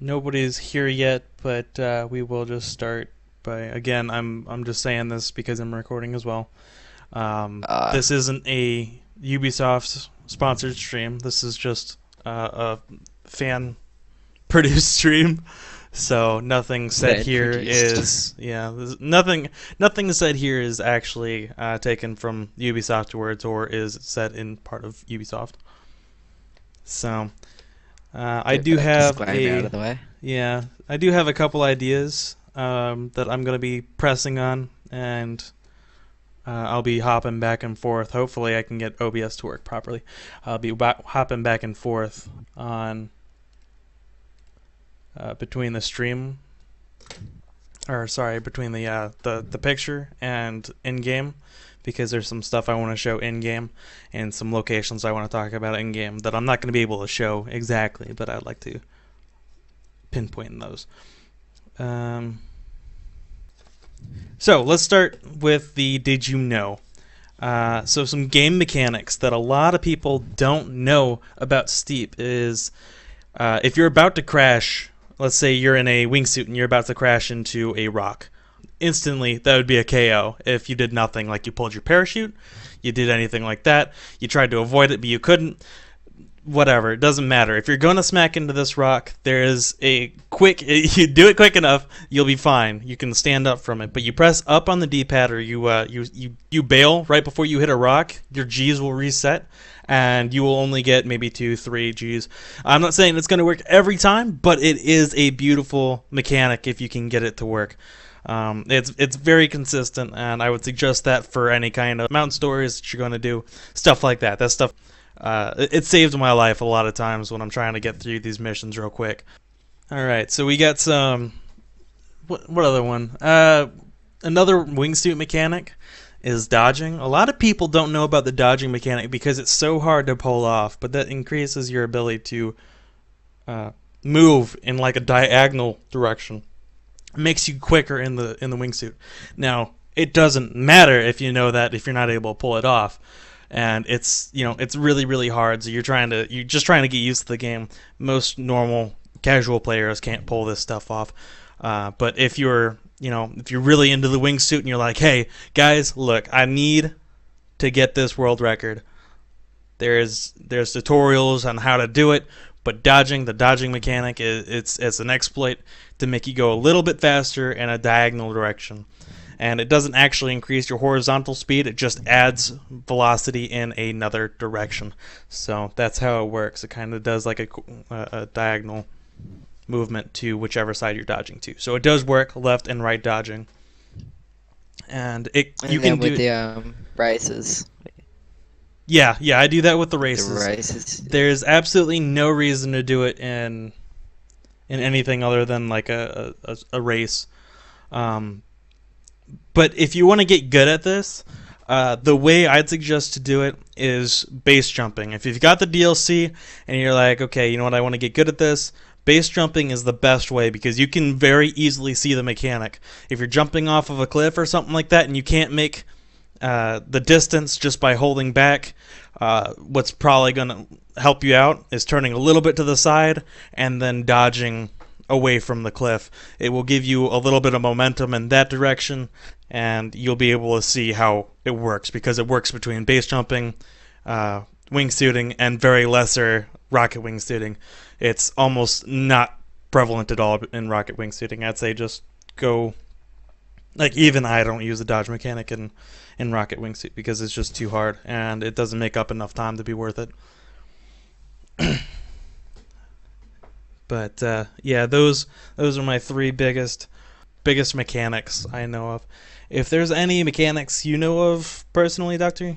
Nobody's here yet, but we will just start by again. I'm just saying this because I'm recording as well. Uh, This isn't a Ubisoft sponsored stream. This is just a fan produced stream. So nothing said fan here produced. is nothing said here is actually taken from Ubisoft words or is said in part of Ubisoft. So I Get do that have disclaimer out a of the way. Yeah, I do have a couple ideas that I'm going to be pressing on, and I'll be hopping back and forth. Hopefully, I can get OBS to work properly. I'll be hopping back and forth on between the stream, or sorry, between the picture and in game, because there's some stuff I want to show in game, and some locations I want to talk about in game that I'm not going to be able to show exactly, but I'd like to pinpoint those. Um, So let's start with the did you know? So some game mechanics that a lot of people don't know about Steep is if you're about to crash, let's say you're in a wingsuit and you're about to crash into a rock. Instantly, that would be a KO if you did nothing, like you pulled your parachute, you did anything like that, you tried to avoid it but you couldn't, whatever, it doesn't matter. If you're going to smack into this rock, there is a quick, you do it quick enough, you'll be fine. You can stand up from it. But you press up on the D-pad or you bail right before you hit a rock, your G's will reset and you will only get maybe 2, 3 G's. I'm not saying it's going to work every time, but it is a beautiful mechanic if you can get it to work. It's very consistent, and I would suggest that for any kind of mountain stories that you're going to do, stuff like that. That stuff it saved my life a lot of times when I'm trying to get through these missions real quick. All right, so we got some. What other one? Another wingsuit mechanic is dodging. A lot of people don't know about the dodging mechanic because it's so hard to pull off, but that increases your ability to uh, move in like a diagonal direction. It makes you quicker in the wingsuit. Now, it doesn't matter if you know that if you're not able to pull it off, and it's really hard. So you're just trying to get used to the game. Most normal casual players can't pull this stuff off. But if you're really into the wingsuit and you're like, hey guys, look, I need to get this world record. There's tutorials on how to do it, but the dodging mechanic it's an exploit to make you go a little bit faster in a diagonal direction. And it doesn't actually increase your horizontal speed, it just adds velocity in another direction. So that's how it works. It kind of does like a diagonal movement to whichever side you're dodging to. So it does work left and right dodging. And you And can then do with it. the races, Yeah, I do that with the with the races. races, There's absolutely no reason to do it in anything other than like a race. Um, but if you want to get good at this, the way I'd suggest to do it is base jumping. If you've got the DLC and you're like, okay, you know what, I want to get good at this, base jumping is the best way because you can very easily see the mechanic. If you're jumping off of a cliff or something like that and you can't make the distance just by holding back, what's probably going to help you out is turning a little bit to the side and then dodging away from the cliff. It will give you a little bit of momentum in that direction, and you'll be able to see how it works because it works between base jumping, wingsuiting, and very lesser rocket wingsuiting. It's almost not prevalent at all in rocket wingsuiting. I'd say just go like even I don't use the dodge mechanic in rocket wingsuit because it's just too hard and it doesn't make up enough time to be worth it. But yeah, those are my three biggest mechanics I know of. If there's any mechanics you know of personally, Doctor,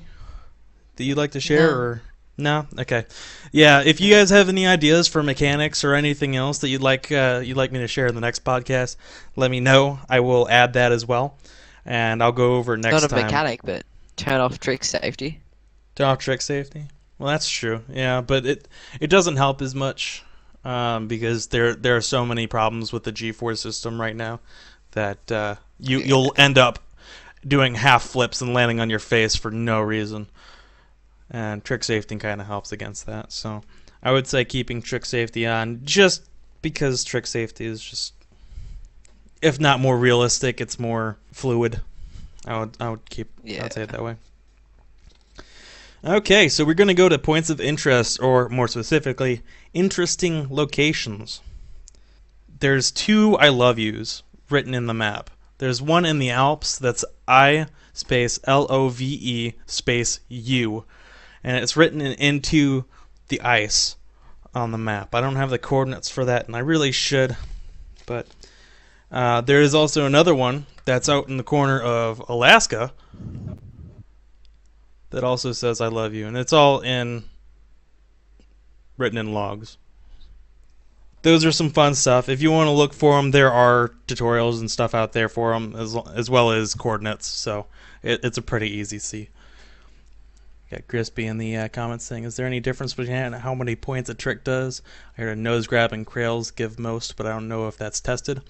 that you'd like to share, no, or no? Okay, yeah. If you no, guys have any ideas for mechanics or anything else that you'd like me to share in the next podcast, let me know. I will add that as well, and I'll go over not next a time. mechanic, but turn off trick safety. Turn off trick safety. Well, that's true. Yeah, but it doesn't help as much because there are so many problems with the G4 system right now that Yeah, you'll end up doing half flips and landing on your face for no reason. And trick safety kind of helps against that. So I would say keeping trick safety on just because trick safety is just, if not more realistic, it's more fluid. I would say it that way. Okay, so we're going to go to points of interest, or more specifically, interesting locations. There's 2 I love yous written in the map. There's one in the Alps that's I space LOVE space U, and it's written into the ice on the map. I don't have the coordinates for that, and I really should, but there is also another one that's out in the corner of Alaska that also says I love you, and it's all written in logs. Those are some fun stuff. If you want to look for them, there are tutorials and stuff out there for them, as well as coordinates, so it's a pretty easy see. Got Crispy in the comments saying, is there any difference between how many points a trick does? I heard a nose grab and Krails give most, but I don't know if that's tested.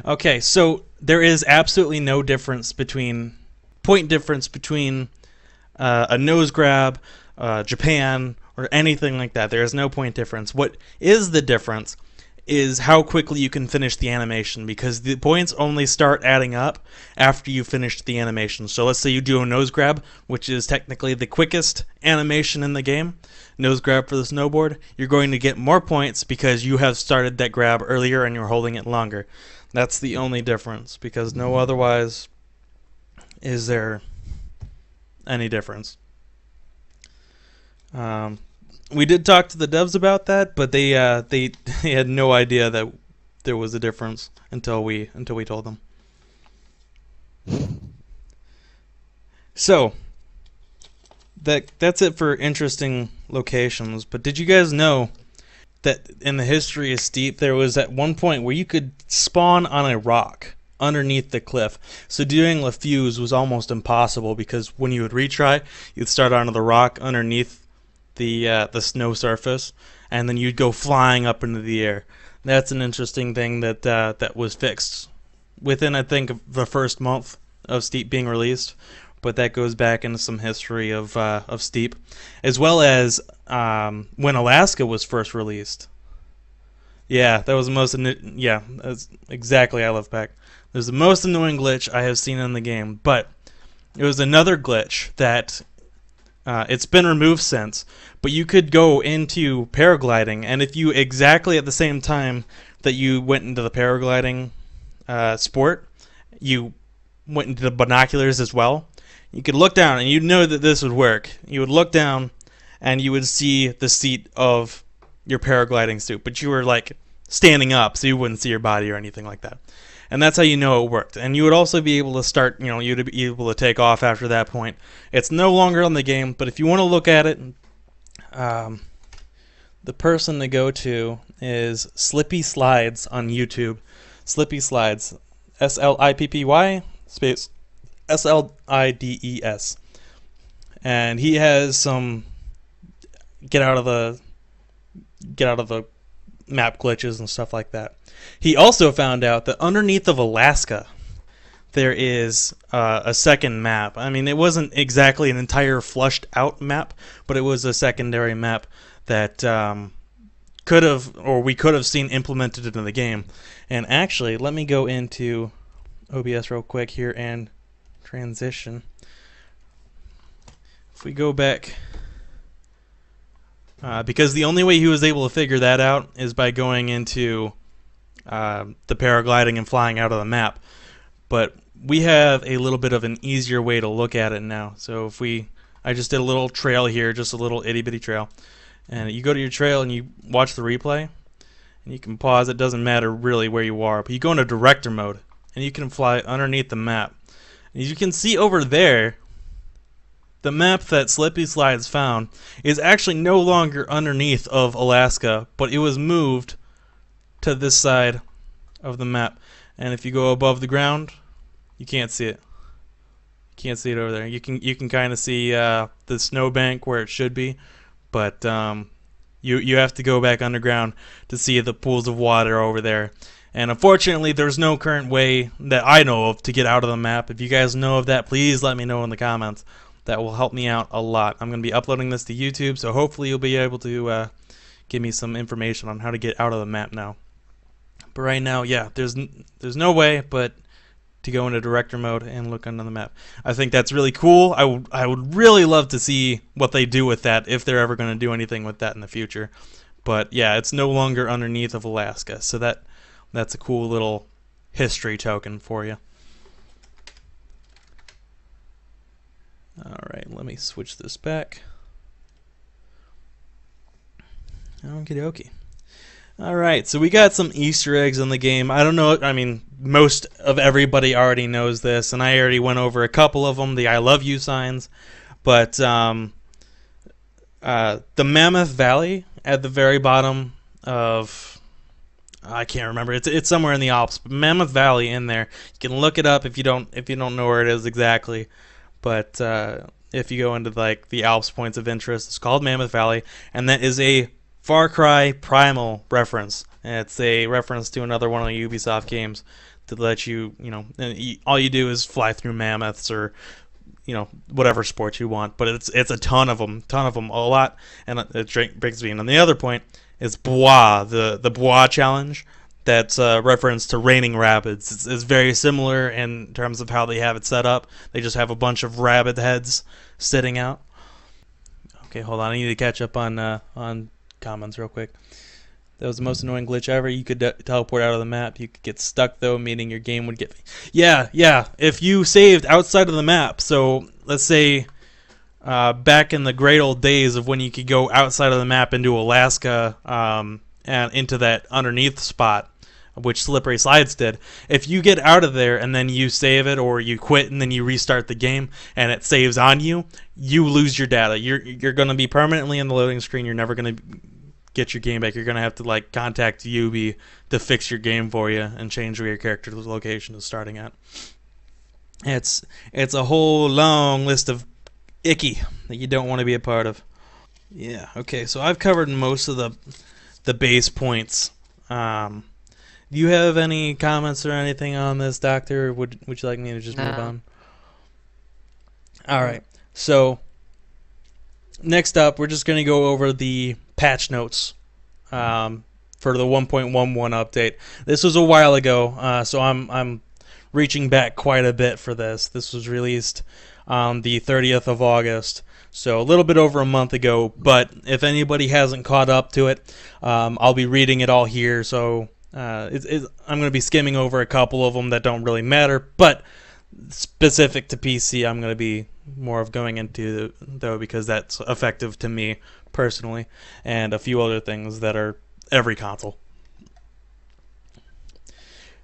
Okay, so there is absolutely no difference between a nose grab, Japan, or anything like that. There is no point difference. What is the difference is how quickly you can finish the animation, because the points only start adding up after you finish the animation. So let's say you do a nose grab, which is technically the quickest animation in the game, nose grab for the snowboard, you're going to get more points because you have started that grab earlier and you're holding it longer. That's the only difference, because no otherwise is there any difference. We did talk to the devs about that, but they had no idea that there was a difference until we told them. So that's it for interesting locations. But did you guys know that in the history of Steep, there was at one point where you could spawn on a rock underneath the cliff? So doing LaFuse was almost impossible, because when you would retry, you'd start onto the rock underneath the snow surface, and then you'd go flying up into the air. That's an interesting thing that was fixed within, I think, the first month of Steep being released. But that goes back into some history of Steep, as well as when Alaska was first released. Yeah, that was the most. Yeah, that's exactly. I love Pack. It was the most annoying glitch I have seen in the game, but it was another glitch that it's been removed since. But you could go into paragliding, and if you exactly at the same time that you went into the paragliding sport, you went into the binoculars as well, you could look down, and you'd know that this would work. You would look down, and you would see the seat of your paragliding suit, but you were like standing up, so you wouldn't see your body or anything like that. And that's how you know it worked. And you would also be able to start, you'd be able to take off after that point. It's no longer on the game, but if you want to look at it, the person to go to is Slippy Slides on YouTube. Slippy Slides, SLIPPY space SLIDES, and he has some get out of the map glitches and stuff like that. He also found out that underneath of Alaska there is a second map. I mean, it wasn't exactly an entire flushed out map, but it was a secondary map that we could have seen implemented into the game. And actually, let me go into OBS real quick here and transition. If we go back, because the only way he was able to figure that out is by going into the paragliding and flying out of the map. But we have a little bit of an easier way to look at it now. So I just did a little trail here, just a little itty bitty trail, and you go to your trail and you watch the replay, and you can pause. It doesn't matter really where you are, but you go into director mode and you can fly underneath the map. And you can see over there, the map that Slippy Slides found is actually no longer underneath of Alaska, but it was moved to this side of the map. And if you go above the ground, you can't see it. You can't see it over there. You can kind of see the snowbank where it should be, but you have to go back underground to see the pools of water over there. And unfortunately, there's no current way that I know of to get out of the map. If you guys know of that, please let me know in the comments. That will help me out a lot. I'm going to be uploading this to YouTube, so hopefully you'll be able to give me some information on how to get out of the map now. But right now, yeah, there's no way but to go into director mode and look under the map. I think that's really cool. I would really love to see what they do with that, if they're ever going to do anything with that in the future. But yeah, it's no longer underneath of Alaska, so that's a cool little history token for you. Alright, let me switch this back. Okie dokie. Alright, so we got some Easter eggs in the game. I don't know, I mean, most of everybody already knows this, and I already went over a couple of them, the I love you signs. But the Mammoth Valley at the very bottom of, I can't remember, it's somewhere in the Alps, but Mammoth Valley in there. You can look it up if you don't know where it is exactly. But if you go into like the Alps points of interest, it's called Mammoth Valley, and that is a Far Cry Primal reference. And it's a reference to another one of the Ubisoft games to let you, all you do is fly through mammoths or, whatever sports you want. But it's a ton of them, a lot. And it brings me in. And the other point is Bois, the Bois challenge. That's a reference to Raining Rapids. It's very similar in terms of how they have it set up. They just have a bunch of rabbit heads sitting out. Okay, hold on. I need to catch up on comments real quick. That was the most annoying glitch ever. You could teleport out of the map. You could get stuck, though, meaning your game would get... Yeah. If you saved outside of the map, so let's say back in the great old days of when you could go outside of the map into Alaska and into that underneath spot, which Slippery Slides did. If you get out of there and then you save it, or you quit and then you restart the game and it saves on you, you lose your data. You're going to be permanently in the loading screen. You're never going to get your game back. You're going to have to contact Ubi to fix your game for you and change where your character's location is starting at. It's a whole long list of icky that you don't want to be a part of. Yeah, okay, so I've covered most of the base points. Do you have any comments or anything on this, Doctor? Would you like me to just move on? Alright, so next up, we're just going to go over the patch notes for the 1.11 update. This was a while ago, so I'm reaching back quite a bit for this. This was released on the 30th of August, so a little bit over a month ago. But if anybody hasn't caught up to it, I'll be reading it all here, so I'm going to be skimming over a couple of them that don't really matter, but specific to PC, I'm going to be more of going into, though, because that's effective to me personally, and a few other things that are every console.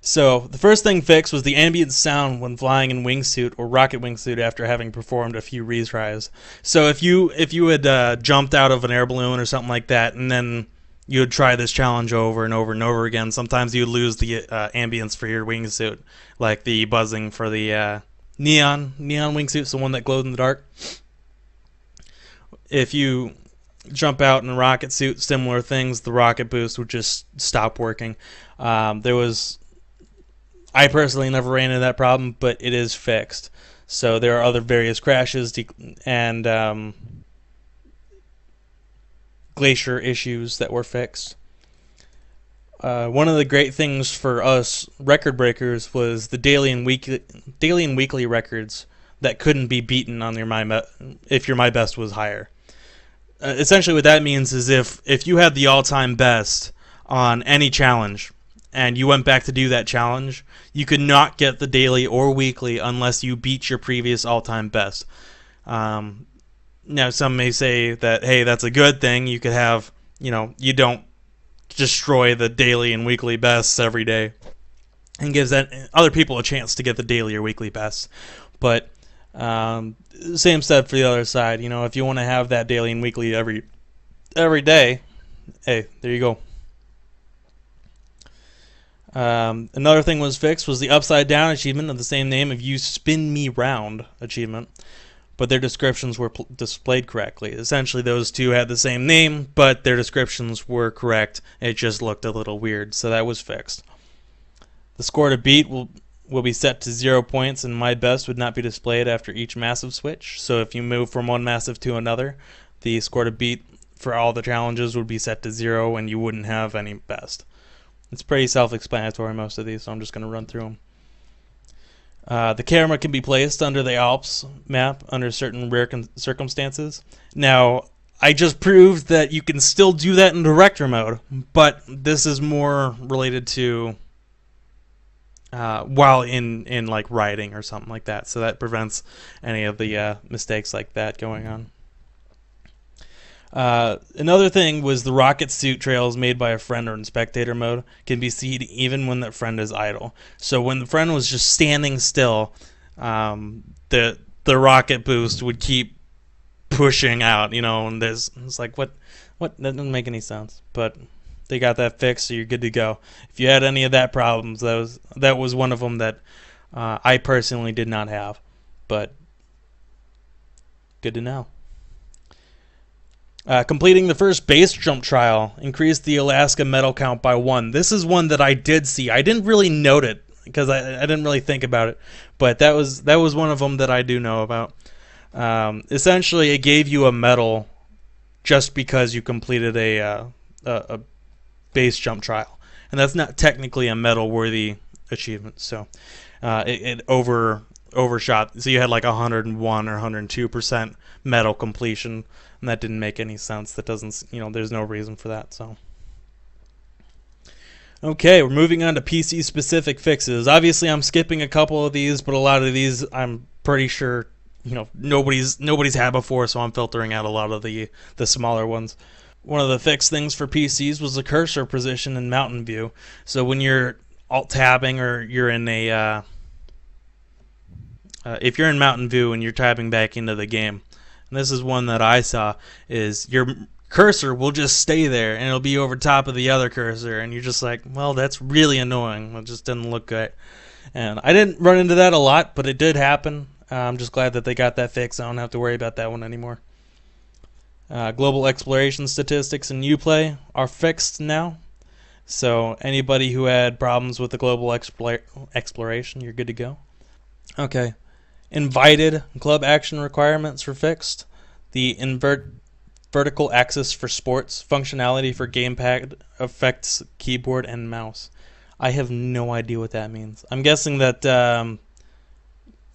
So the first thing fixed was the ambient sound when flying in wingsuit or rocket wingsuit after having performed a few retries. So if you had jumped out of an air balloon or something like that, and then you would try this challenge over and over and over again, sometimes you would lose the ambience for your wingsuit, like the buzzing for the neon wingsuits, the one that glowed in the dark. If you jump out in a rocket suit, similar things, the rocket boost would just stop working. I personally never ran into that problem, but it is fixed. So there are other various crashes and glacier issues that were fixed. One of the great things for us record breakers was the daily and weekly records that couldn't be beaten on if your my best was higher. Essentially, what that means is if you had the all-time best on any challenge, and you went back to do that challenge, you could not get the daily or weekly unless you beat your previous all-time best. Now, some may say that, hey, that's a good thing. You could have, you don't destroy the daily and weekly bests every day, and gives other people a chance to get the daily or weekly bests. But same said for the other side. If you want to have that daily and weekly every day, hey, there you go. Another thing was fixed was the upside down achievement of the same name of You Spin Me Round achievement, but their descriptions were displayed correctly. Essentially, those two had the same name, but their descriptions were correct. It just looked a little weird, so that was fixed. The score to beat will be set to 0 points, and my best would not be displayed after each massive switch. So if you move from one massive to another, the score to beat for all the challenges would be set to 0, and you wouldn't have any best. It's pretty self-explanatory, most of these, so I'm just going to run through them. The camera can be placed under the Alps map under certain rare circumstances. Now, I just proved that you can still do that in director mode, but this is more related to while in like riding or something like that, so that prevents any of the mistakes like that going on. Another thing was the rocket suit trails made by a friend or in spectator mode can be seen even when that friend is idle. So when the friend was just standing still, the rocket boost would keep pushing out, and it's like what that doesn't make any sense. But they got that fixed, so you're good to go. If you had any of that problems, that was one of them that I personally did not have, but good to know. Completing the first base jump trial increased the Alaska medal count by 1. This is one that I did see. I didn't really note it because I didn't really think about it, but that was one of them that I do know about. Essentially, it gave you a medal just because you completed a base jump trial, and that's not technically a medal-worthy achievement. So it overshot. So you had like 101 or 102% medal completion. And that didn't make any sense. That doesn't, there's no reason for that. So, okay, we're moving on to PC-specific fixes. Obviously, I'm skipping a couple of these, but a lot of these I'm pretty sure, nobody's had before, so I'm filtering out a lot of the smaller ones. One of the fixed things for PCs was the cursor position in Mountain View. So when you're alt-tabbing or you're in a, if you're in Mountain View and you're tabbing back into the game, and this is one that I saw, is your cursor will just stay there, and it'll be over top of the other cursor, and you're just like, well, that's really annoying. It just didn't look good. And I didn't run into that a lot, but it did happen. I'm just glad that they got that fixed. I don't have to worry about that one anymore. Global exploration statistics in Uplay are fixed now. So anybody who had problems with the global exploration, you're good to go. Okay. Invited club action requirements were fixed. The vertical axis for sports functionality for gamepad affects keyboard and mouse. I have no idea what that means. I'm guessing that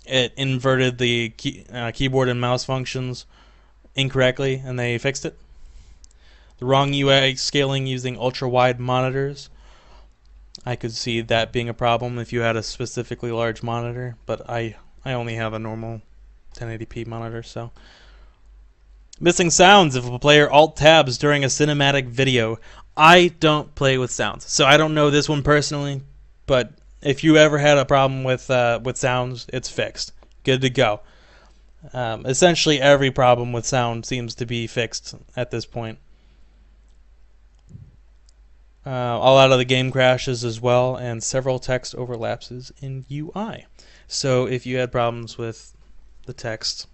it inverted the keyboard and mouse functions incorrectly, and they fixed it. The wrong UI scaling using ultra-wide monitors. I could see that being a problem if you had a specifically large monitor, but I only have a normal 1080p monitor, so. Missing sounds if a player alt-tabs during a cinematic video. I don't play with sounds, so I don't know this one personally, but if you ever had a problem with sounds, it's fixed. Good to go. Essentially every problem with sound seems to be fixed at this point. All out of the game crashes as well, and several text overlapses in UI. So if you had problems with the text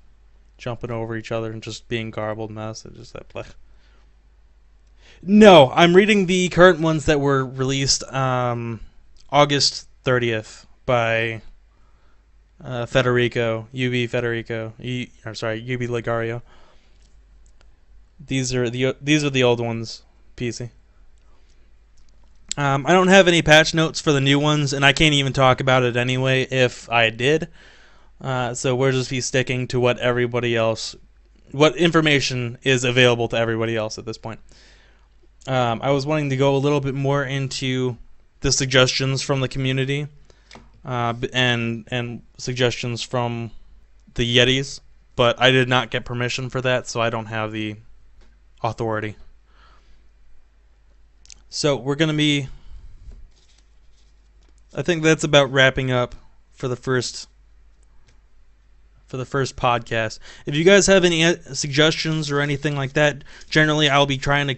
jumping over each other and just being garbled mess, it's just that play. No, I'm reading the current ones that were released August 30th by Federico, UB Ligario. These are the old ones, PC. I don't have any patch notes for the new ones, and I can't even talk about it anyway if I did. So we'll just be sticking to what information is available to everybody else at this point. I was wanting to go a little bit more into the suggestions from the community and suggestions from the Yetis, but I did not get permission for that, so I don't have the authority. So we're going to be, I think that's about wrapping up for the first podcast. If you guys have any suggestions or anything like that, generally I'll be trying to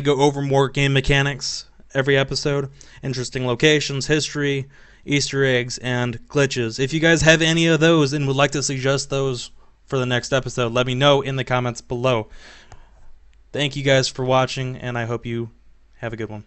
go over more game mechanics every episode, interesting locations, history, Easter eggs, and glitches. If you guys have any of those and would like to suggest those for the next episode, let me know in the comments below. Thank you guys for watching, and I hope you have a good one.